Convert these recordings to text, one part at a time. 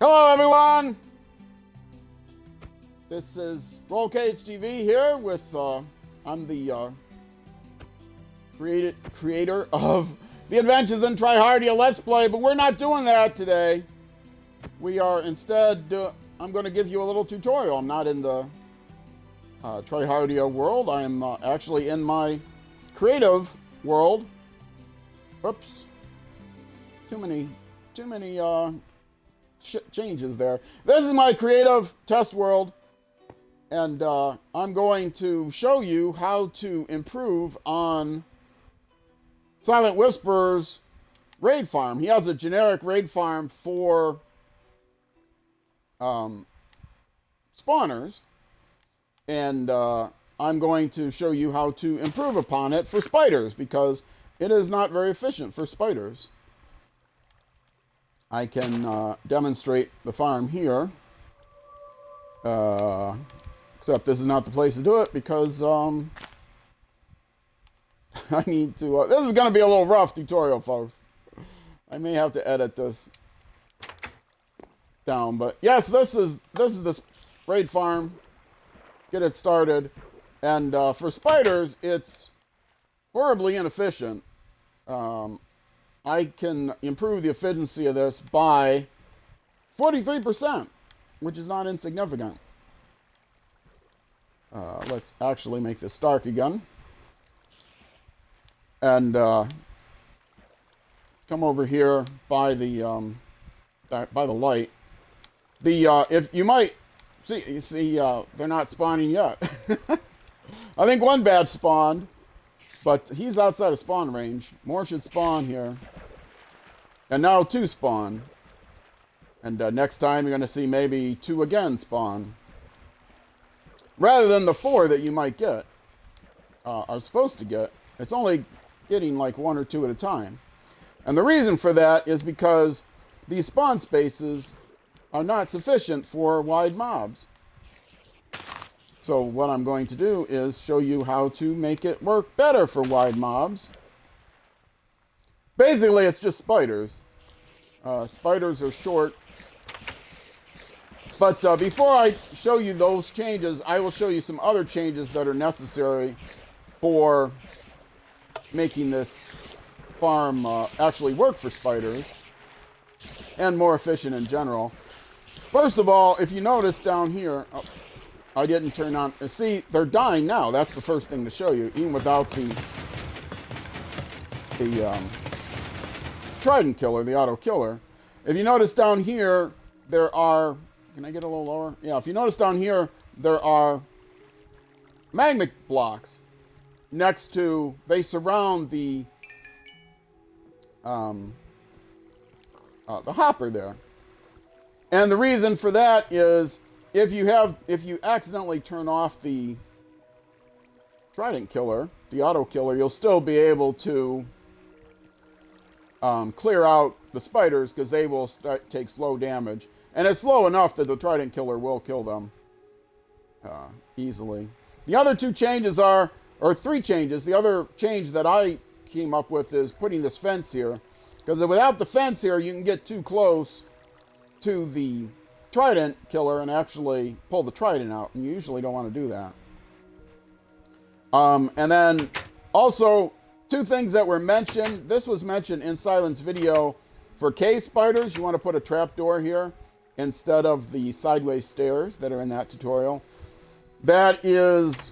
Hello everyone! This is RollCageTV here with, I'm the creator of the Adventures in Tryhardia Let's Play, but we're not doing that today. We are instead, I'm going to give you a little tutorial. I'm not in the Tryhardia world. I'm actually in my creative world. Whoops. Too many changes there. This is my creative test world, and I'm going to show you how to improve on SilentWisperer's raid farm. He has a generic raid farm for spawners, and I'm going to show you how to improve upon it for spiders, because it is not very efficient for spiders. I can demonstrate the farm here, except this is not the place to do it because I need to, this is going to be a little rough tutorial, folks. I may have to edit this down, but yes, this is this raid farm. Get it started, and for spiders, it's horribly inefficient. I can improve the efficiency of this by 43%, which is not insignificant. Let's actually make this dark again. And come over here by the light. If you might see, they're not spawning yet. I think one batch spawned, but he's outside of spawn range. More should spawn here. And now 2 spawn. And next time you're going to see maybe 2 again spawn. Rather than the 4 that you might get. Are supposed to get. It's only getting like 1 or 2 at a time. And the reason for that is because these spawn spaces are not sufficient for wide mobs. So what I'm going to do is show you how to make it work better for wide mobs. Basically, it's just spiders. Spiders are short. But before I show you those changes, I will show you some other changes that are necessary for making this farm actually work for spiders and more efficient in general. First of all, if you notice down here, I didn't turn on, see, they're dying now. That's the first thing to show you, even without the Trident killer, the auto killer. If you notice down here, there are, can I get a little lower? Yeah, if you notice down here, there are magma blocks next to, they surround the hopper there. And the reason for that is if you accidentally turn off the Trident killer, the auto killer, you'll still be able to clear out the spiders, because they will take slow damage. And it's slow enough that the Trident killer will kill them easily. The other 2 changes are, or 3 changes, the other change that I came up with is putting this fence here. Because without the fence here, you can get too close to the Trident killer and actually pull the Trident out. And you usually don't want to do that. And then also, 2 things that were mentioned. This was mentioned in Silent's video. For cave spiders, you want to put a trapdoor here instead of the sideways stairs that are in that tutorial. That is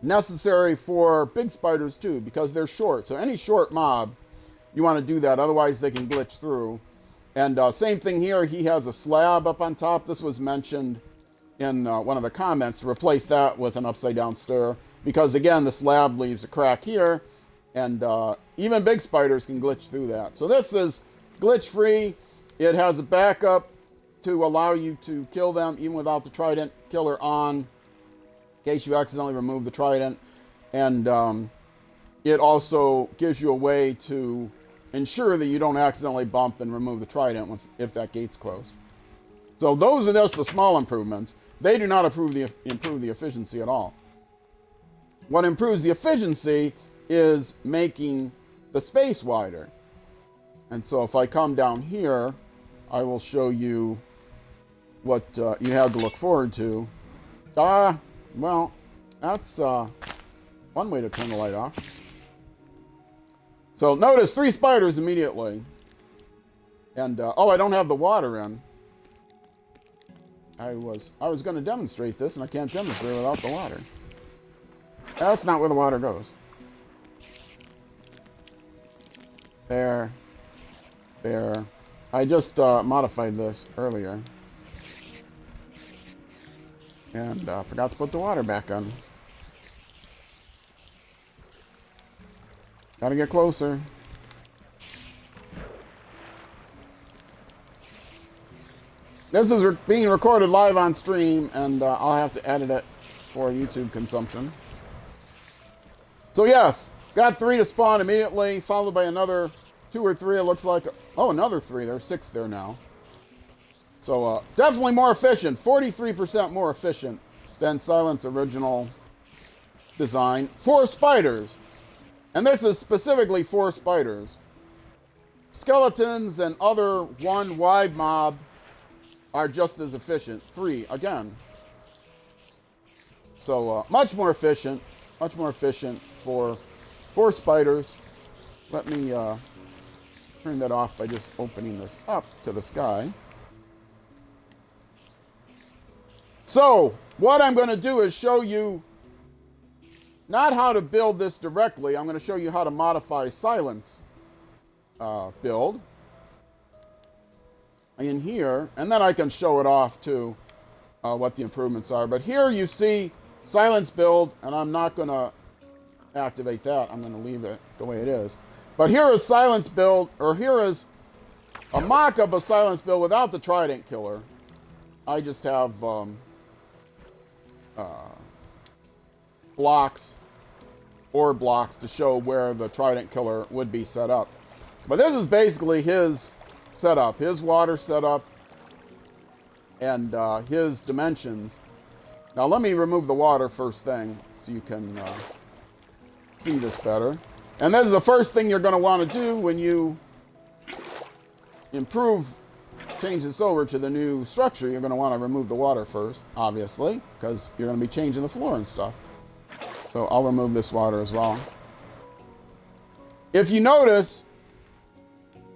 necessary for big spiders too, because they're short. So any short mob, you want to do that. Otherwise, they can glitch through. And same thing here. He has a slab up on top. This was mentioned in one of the comments, to replace that with an upside down stair. Because again, the slab leaves a crack here. And even big spiders can glitch through that. So this is glitch free. It has a backup to allow you to kill them even without the Trident killer on, in case you accidentally remove the Trident. And it also gives you a way to ensure that you don't accidentally bump and remove the Trident if that gate's closed. So those are just the small improvements. They do not improve the efficiency at all. What improves the efficiency is making the space wider. And so if I come down here, I will show you what you have to look forward to. Well, that's one way to turn the light off. So notice 3 spiders immediately. And, oh, I don't have the water in. I was going to demonstrate this, and I can't demonstrate without the water. That's not where the water goes. There. There. I just modified this earlier. And forgot to put the water back on. Gotta get closer. This is being recorded live on stream, and I'll have to edit it for YouTube consumption. So yes, got 3 to spawn immediately, followed by another 2 or 3, it looks like. Oh, another 3. There's 6 there now. So definitely more efficient. 43% more efficient than Silent's original design. 4 spiders. And this is specifically 4 spiders. Skeletons and other 1 wide mob are just as efficient. 3 again. So much more efficient. Much more efficient for 4 spiders. Let me turn that off by just opening this up to the sky. So, what I'm going to do is show you not how to build this directly. I'm going to show you how to modify Silent's build in here. And then I can show it off too, what the improvements are. But here you see Silent's build, and I'm not going to activate that. I'm going to leave it the way it is. But here is Silent's build, or here is a mock-up of Silent's build without the Trident Killer. I just have blocks, or blocks, to show where the Trident Killer would be set up. But this is basically his setup, his water setup, and his dimensions. Now let me remove the water first thing, so you can see this better. And this is the first thing you're going to want to do when you change this over to the new structure. You're going to want to remove the water first, obviously, because you're going to be changing the floor and stuff. So I'll remove this water as well. If you notice,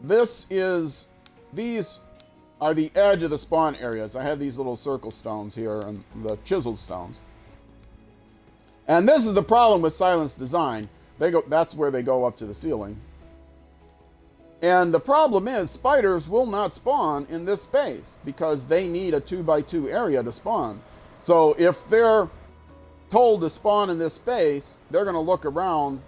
these are the edge of the spawn areas. I have these little circle stones here and the chiseled stones. And this is the problem with Silent's design. That's where they go up to the ceiling. And the problem is spiders will not spawn in this space because they need a 2x2 area to spawn. So if they're told to spawn in this space, they're going to look around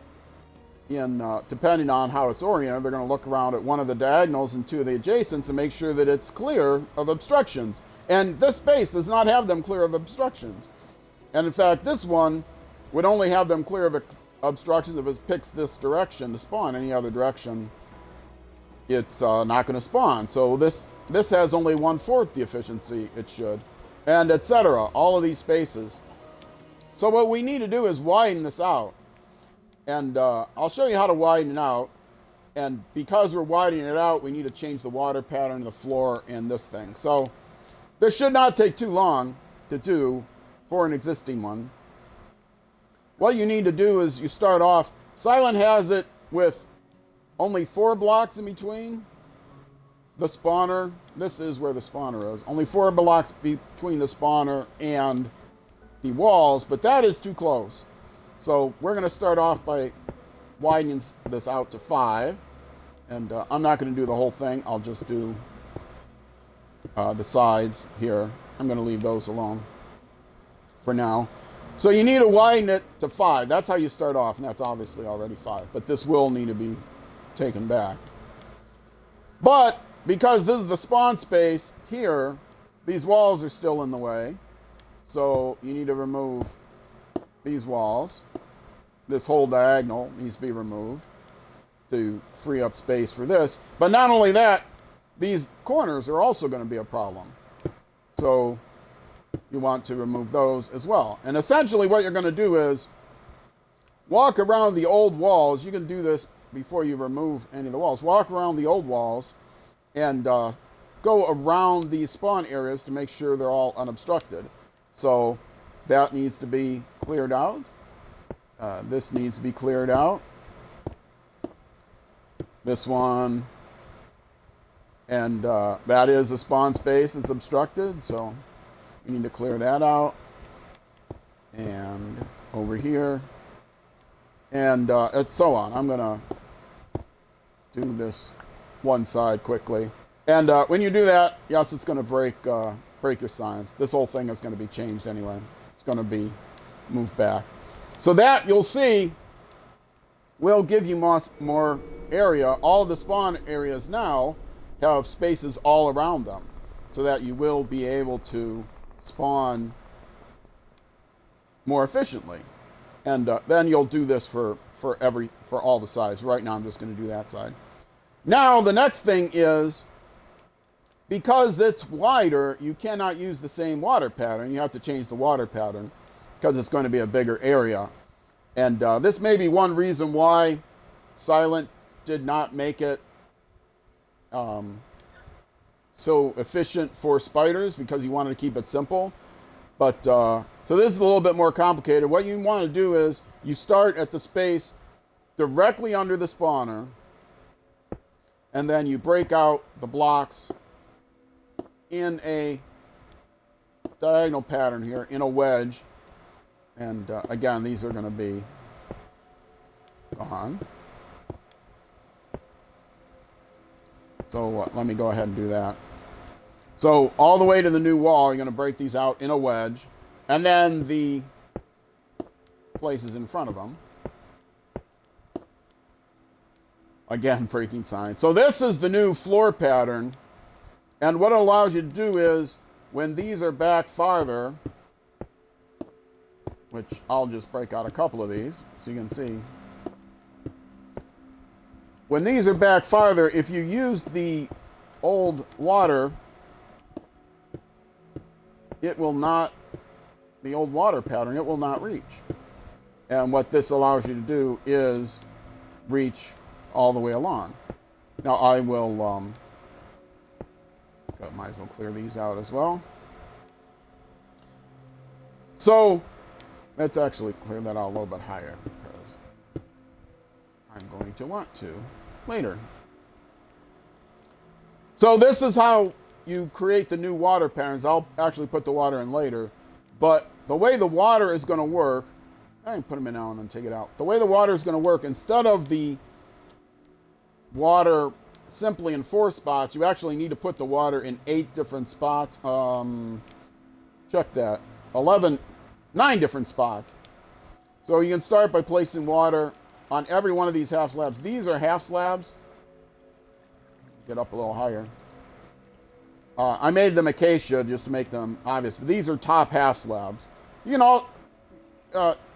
depending on how it's oriented, they're going to look around at one of the diagonals and 2 of the adjacents and make sure that it's clear of obstructions. And this space does not have them clear of obstructions. And in fact, this one would only have them clear of obstructions if it picks this direction to spawn. Any other direction, it's not going to spawn. So this has only 1/4 the efficiency it should, and etc. All of these spaces. So what we need to do is widen this out. And I'll show you how to widen it out. And because we're widening it out, we need to change the water pattern of the floor and this thing. So this should not take too long to do for an existing one. What you need to do is you start off. Silent has it with only 4 blocks in between the spawner. This is where the spawner is. Only 4 blocks between the spawner and the walls, but that is too close. So we're going to start off by widening this out to 5. And I'm not going to do the whole thing. I'll just do the sides here. I'm going to leave those alone for now. So you need to widen it to 5. That's how you start off, and that's obviously already 5. But this will need to be taken back. But because this is the spawn space here, these walls are still in the way. So you need to remove these walls. This whole diagonal needs to be removed to free up space for this. But not only that, these corners are also going to be a problem. So you want to remove those as well. And essentially what you're going to do is walk around the old walls. You can do this before you remove any of the walls. Walk around the old walls and go around these spawn areas to make sure they're all unobstructed. So that needs to be cleared out. This needs to be cleared out. This one. And that is a spawn space that's obstructed, so we need to clear that out. And over here. And so on. I'm going to do this one side quickly. And when you do that, yes, it's going to break your signs. This whole thing is going to be changed anyway. It's going to be moved back. So that, you'll see, will give you more area. All of the spawn areas now have spaces all around them, so that you will be able to spawn more efficiently. And then you'll do this for all the sides. Right now I'm just going to do that side. Now the next thing is, because it's wider, you cannot use the same water pattern. You have to change the water pattern because it's going to be a bigger area. And this may be one reason why Silent did not make it so efficient for spiders, because he wanted to keep it simple. But so this is a little bit more complicated. What you want to do is you start at the space directly under the spawner, and then you break out the blocks in a diagonal pattern here, in a wedge. And again, these are going to be gone. So let me go ahead and do that. So all the way to the new wall, you're going to break these out in a wedge. And then the places in front of them. Again, breaking signs. So this is the new floor pattern. And what it allows you to do is, when these are back farther, which I'll just break out a couple of these so you can see. When these are back farther, if you use the old water, it will not, the old water pattern, it will not reach. And what this allows you to do is reach all the way along. Now I will, might as well clear these out as well. So let's actually clear that out a little bit higher, because I'm going to want to later. So this is how you create the new water patterns. I'll actually put the water in later. But the way the water is going to work, I can put them in now and then take it out. The way the water is going to work, instead of the water simply in 4 spots, you actually need to put the water in 8 different spots. Check that. 9 different spots. So you can start by placing water on every one of these half slabs. These are half slabs. Get up a little higher. I made them acacia just to make them obvious, but these are top half slabs. You know,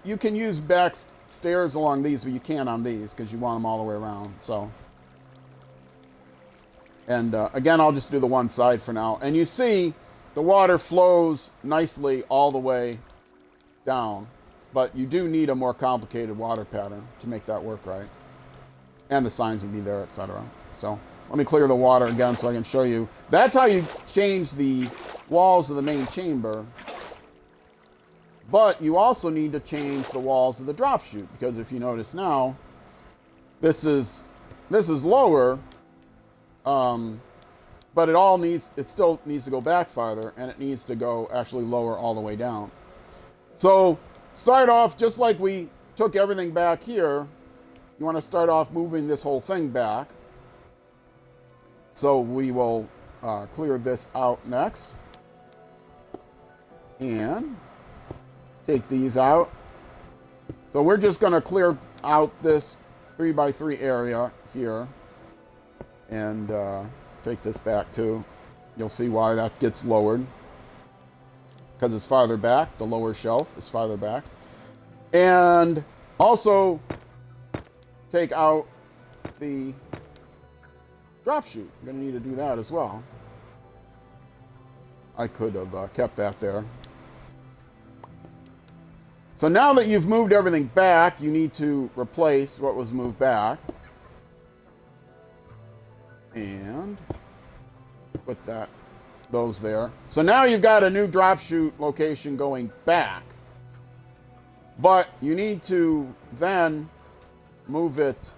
you can use back stairs along these, but you can't on these because you want them all the way around. So, and again, I'll just do the one side for now. And you see the water flows nicely all the way down, but you do need a more complicated water pattern to make that work right. And the signs will be there, etc. So let me clear the water again so I can show you. That's how you change the walls of the main chamber. But you also need to change the walls of the drop chute, because if you notice now, this is lower, but it still needs to go back farther, and it needs to go actually lower all the way down. So start off just like we took everything back here. You want to start off moving this whole thing back. So we will clear this out next. And take these out. So we're just going to clear out this 3x3 area here. And take this back too. You'll see why that gets lowered. Because it's farther back. The lower shelf is farther back. And also take out the drop chute. You're going to need to do that as well. I could have kept that there. So now that you've moved everything back, you need to replace what was moved back. And Put those there. So now you've got a new drop chute location going back. But you need to then move it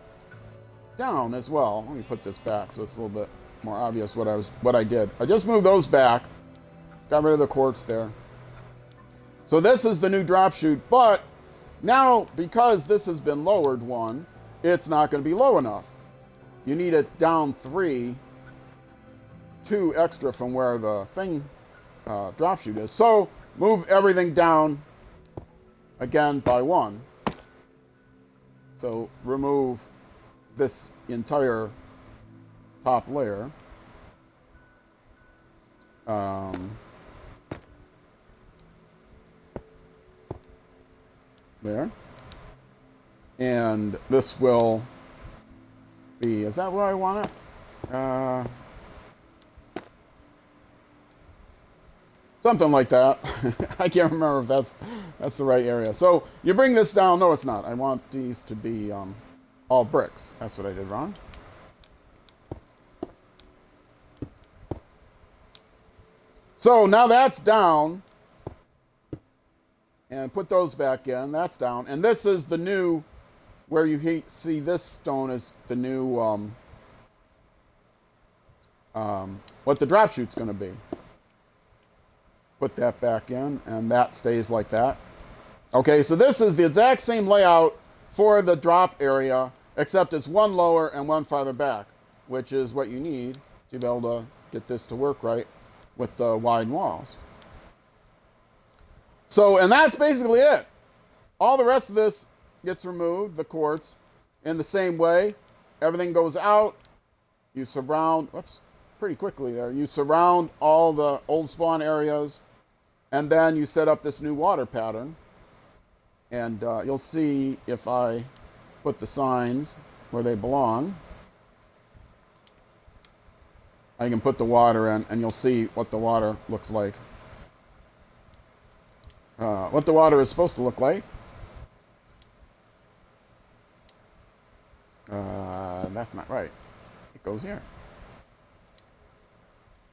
down as well. Let me put this back so it's a little bit more obvious what I did. I just moved those back. Got rid of the quartz there. So this is the new drop chute, but now because this has been lowered one, it's not going to be low enough. You need it down 2 extra from where the thing drop chute is. So move everything down again by 1. So remove this entire top layer. There. And this will be, is that where I want it? Something like that. I can't remember if that's the right area. So you bring this down. No, it's not. I want these to be all bricks. That's what I did wrong. So now that's down. And put those back in. That's down. And this is the new, where you see this stone is the new, what the drop chute's going to be. Put that back in, and that stays like that. Okay, so this is the exact same layout for the drop area, except it's one lower and one farther back, which is what you need to be able to get this to work right with the wide walls. So, and that's basically it. All the rest of this gets removed, the quartz, in the same way. Everything goes out. You surround, whoops, pretty quickly there. You surround all the old spawn areas, and then you set up this new water pattern. And you'll see if I put the signs where they belong. I can put the water in, and you'll see what the water looks like. What the water is supposed to look like. That's not right. It goes here.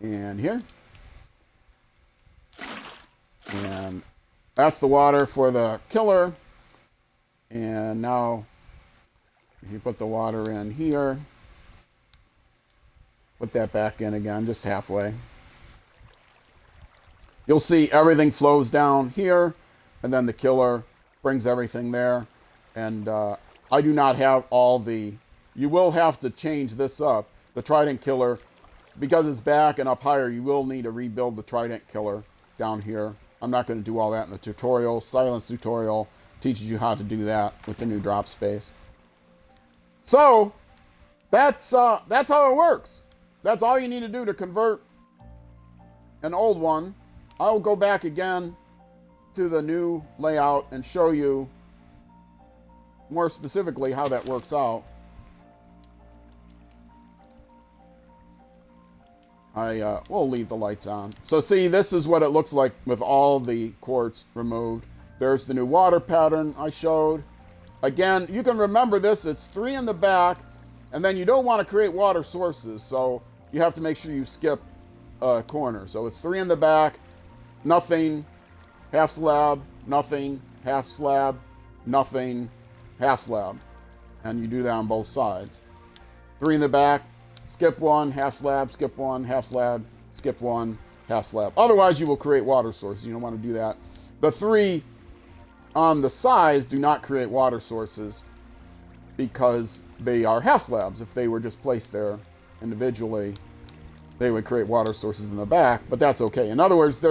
And here. And that's the water for the killer. And now, if you put the water in here, put that back in again, just halfway. You'll see everything flows down here, and then the killer brings everything there. And I do not have all the... You will have to change this up. The Trident Killer, because it's back and up higher, you will need to rebuild the Trident Killer down here. I'm not going to do all that in the tutorial. Silence tutorial teaches you how to do that with the new drop space. So, that's how it works. That's all you need to do to convert an old one. I'll go back again to the new layout and show you more specifically how that works out. We'll leave the lights on. So see, this is what it looks like with all the quartz removed. There's the new water pattern I showed. Again, you can remember this, it's 3 in the back, and then you don't want to create water sources, so you have to make sure you skip a corner. So it's 3 in the back, nothing, half slab, nothing, half slab, nothing, half slab. And you do that on both sides. 3 in the back, skip 1, half slab, skip 1, half slab, skip 1, half slab. Otherwise, you will create water sources. You don't want to do that. The 3 on the sides do not create water sources because they are half slabs. If they were just placed there individually, they would create water sources in the back, but that's okay. In other words,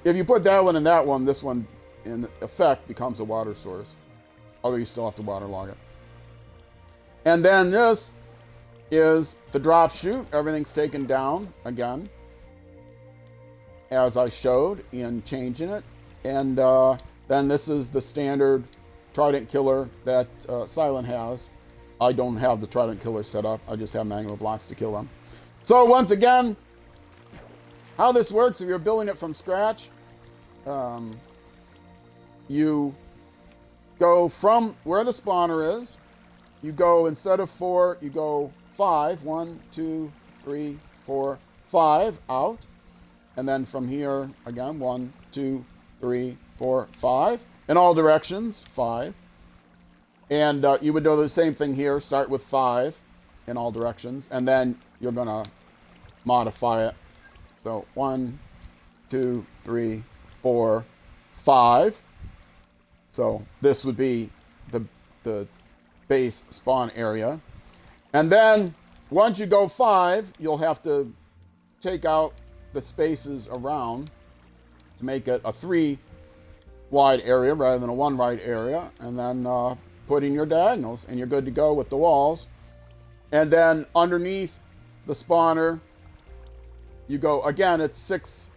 if you put that one and that one, this one in effect becomes a water source, although you still have to waterlog it. And then this is the drop chute. Everything's taken down again, as I showed in changing it. And then this is the standard Trident Killer that Silent has. I don't have the Trident Killer set up. I just have magma blocks to kill them. So once again, how this works, if you're building it from scratch, you go from where the spawner is. You go, instead of 4, you go 5. 1, 2, 3, 4, 5 out. And then from here, again, 1, 2, 3, 4, 5. In all directions, 5. And you would do the same thing here. Start with 5 in all directions. And then you're going to modify it. So 1, 2, 3, 4, 5. So this would be the base spawn area. And then once you go 5, you'll have to take out the spaces around to make it a 3 wide area rather than a 1 wide area. And then put in your diagonals and you're good to go with the walls. And then underneath the spawner, you go, again, it's 6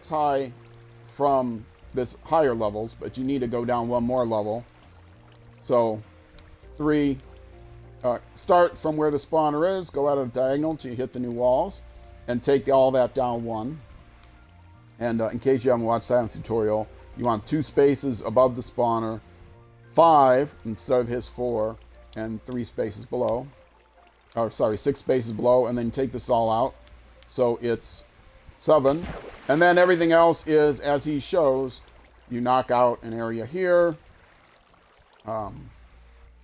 high from this higher levels, but you need to go down 1 more level. So 3, start from where the spawner is, go out of diagonal until you hit the new walls, and take all that down 1. And in case you haven't watched Silent's tutorial, you want 2 spaces above the spawner, 5 instead of his 4, and 3 spaces below. Or sorry, 6 spaces below, and then you take this all out. So it's 7. And then everything else is, as he shows, you knock out an area here.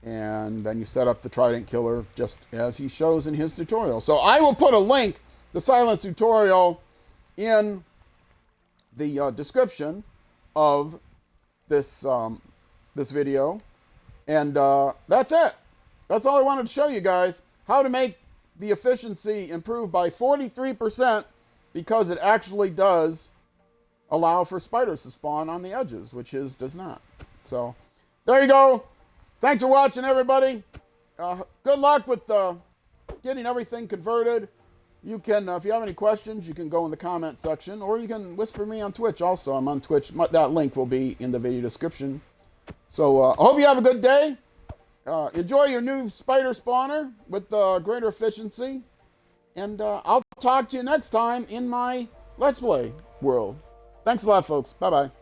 And then you set up the Trident Killer just as he shows in his tutorial. So I will put a link to Silent's tutorial in the description of this this video. And that's it. That's all I wanted to show you guys. How to make the efficiency improve by 43%, because it actually does allow for spiders to spawn on the edges, which his does not. So there you go. Thanks for watching, everybody. Good luck with getting everything converted. You can, if you have any questions, you can go in the comment section, or you can whisper me on Twitch also. I'm on Twitch. That link will be in the video description. So I hope you have a good day. Enjoy your new spider spawner with greater efficiency. And I'll talk to you next time in my Let's Play world. Thanks a lot, folks. Bye-bye.